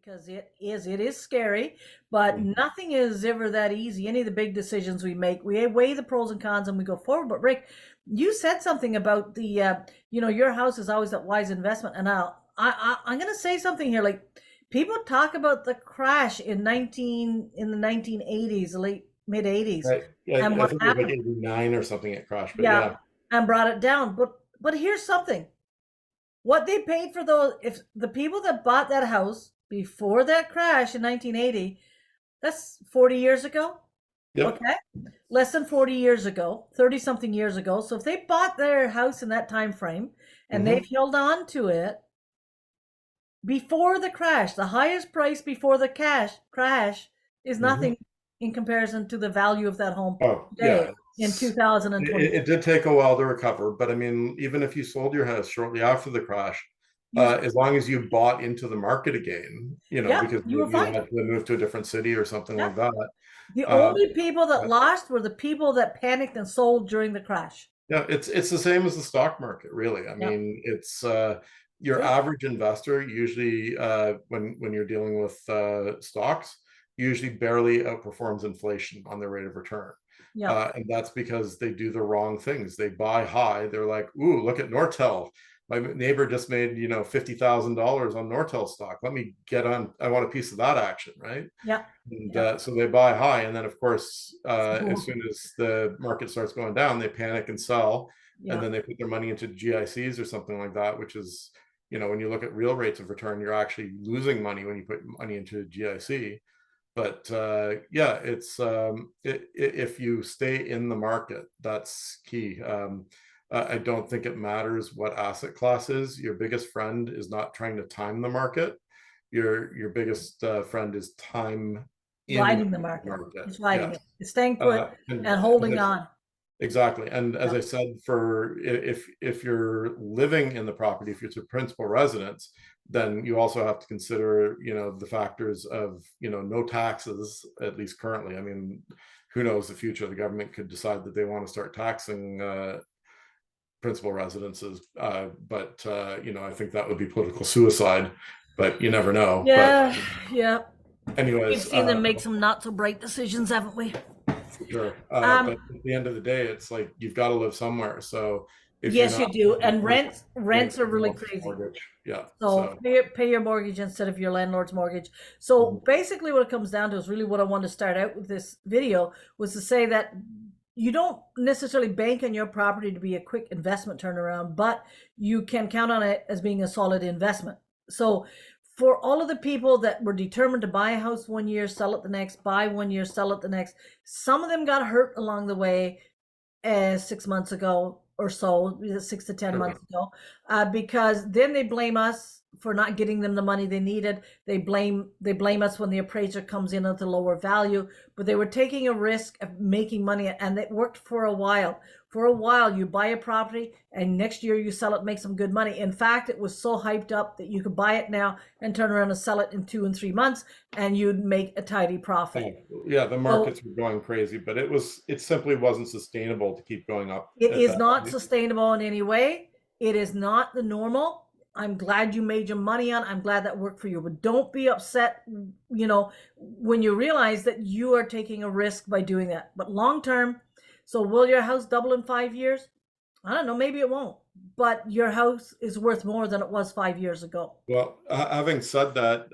because it is scary, but nothing is ever that easy. Any of the big decisions we make, we weigh the pros and cons and we go forward. But Rick, you said something about your house is always that wise investment. And I'm going to say something here. Like, people talk about the crash in the 1980s, late mid 80s, Right. Yeah, and I what think it was like happened. 89 or something it crashed, but Yeah, yeah. and brought it down. But here's something. What they paid for those, if the people that bought that house before that crash in 1980, that's 40 years ago. Yep. Okay. Less than 40 years ago, 30 something years ago. So if they bought their house in that time frame and Hmm. they've held on to it before the crash, the highest price before the crash is Hmm. nothing in comparison to the value of that home Oh, today yeah. in It, 2020. it did take a while to recover, but I mean, even if you sold your house shortly after the crash, You, as long as you bought into the market again, yeah, because you were maybe you fine. had to move to a different city or something Yeah. like that. The Uh, only people that yeah, lost were the people that panicked and sold during the crash. yeah, it's the same as the stock market, really. I Yeah, mean, it's your true. average investor usually, when you're dealing with stocks, usually barely outperforms inflation on their rate of return. Yeah. And that's because they do the wrong things. They buy high. They're like, "Ooh, look at Nortel. My neighbor just made, $50,000 on Nortel stock. Let me get on. I want a piece of that action, right?" Yeah. And Yeah. so they buy high, and then of course, as soon as the market starts going down, they panic and sell, and Yeah. then they put their money into GICs or something like that, which is, when you look at real rates of return, you're actually losing money when you put money into GIC. But yeah, if you stay in the market, that's key. I don't think it matters what asset class is. Your biggest friend is not trying to time the market. Your biggest friend is time in Riding the the market. market. It's riding Yes. it. It's staying put And and holding on. exactly. And as Yeah. I said, for if you're living in the property, if it's a principal residence, then you also have to consider, the factors of, no taxes, at least currently. I mean, who knows the future? The government could decide that they want to start taxing principal residences. But I think that would be political suicide, but you never know. But Yeah. Yeah. We've anyways, seen them make some not so bright decisions, haven't we? for sure. But Um, at the end of the day, it's like you've got to live somewhere. So if you're yes, you not do. And you're rents are paying really a crazy. mortgage, yeah. So So pay your mortgage instead of your landlord's mortgage. So mhm. basically what it comes down to is really what I wanted to start out with this video was to say that you don't necessarily bank on your property to be a quick investment turnaround, but you can count on it as being a solid investment. So for all of the people that were determined to buy a house one year, sell it the next, buy one year, sell it the next, some of them got hurt along the way 6 months ago or so, 6 to 10 months ago, because then they blame us for not getting them the money they needed. They blame us when the appraiser comes in at a lower value, but they were taking a risk of making money, and it worked for a while. For a while, you buy a property, and next year you sell it, make some good money. In fact, it was so hyped up that you could buy it now and turn around and sell it in 2 and 3 months, and you'd make a tidy profit. Yeah, yeah, the So markets were going crazy, but it simply wasn't sustainable to keep going up it at is that not rate. sustainable in any way. It is not the normal. I'm glad you made your money on. I'm glad that worked for you, but don't be upset, when you realize that you are taking a risk by doing that. But long term, so will your house double in 5 years? I don't know, maybe it won't. But your house is worth more than it was 5 years ago. Well, having said that,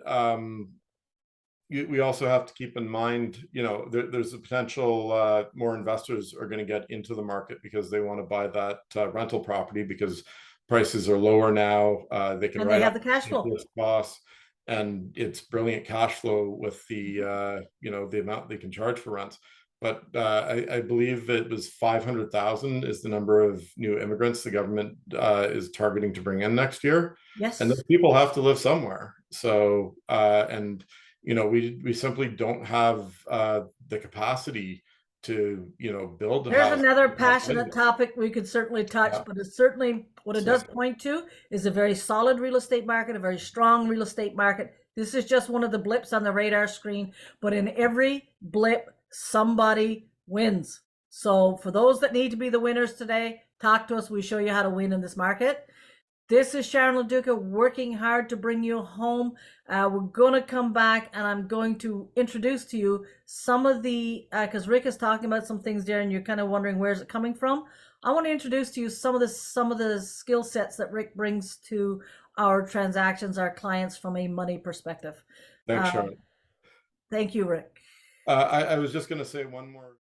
we also have to keep in mind, there's a potential more investors are going to get into the market because they want to buy that rental property because prices are lower now. They can And they write have off the cash flow. interest costs, and it's brilliant cash flow with the amount they can charge for rents. But I believe it was 500,000 is the number of new immigrants the government is targeting to bring in next year, and Yes. those people have to live somewhere. So and we simply don't have the capacity to, build a There's house. another passionate topic we could certainly touch, Yeah. but it's certainly what it So does point to is a very solid real estate market, a very strong real estate market. This is just one of the blips on the radar screen, but in every blip, somebody wins. So for those that need to be the winners today, talk to us. We show you how to win in this market. This is Sharon Loduca working hard to bring you home. We're going to come back and I'm going to introduce to you some of the, because Rick is talking about some things there and you're kind of wondering where's it coming from. I want to introduce to you some of the skill sets that Rick brings to our transactions, our clients from a money perspective. Thanks, Uh, Sharon. Thank you, Rick. I was just going to say one more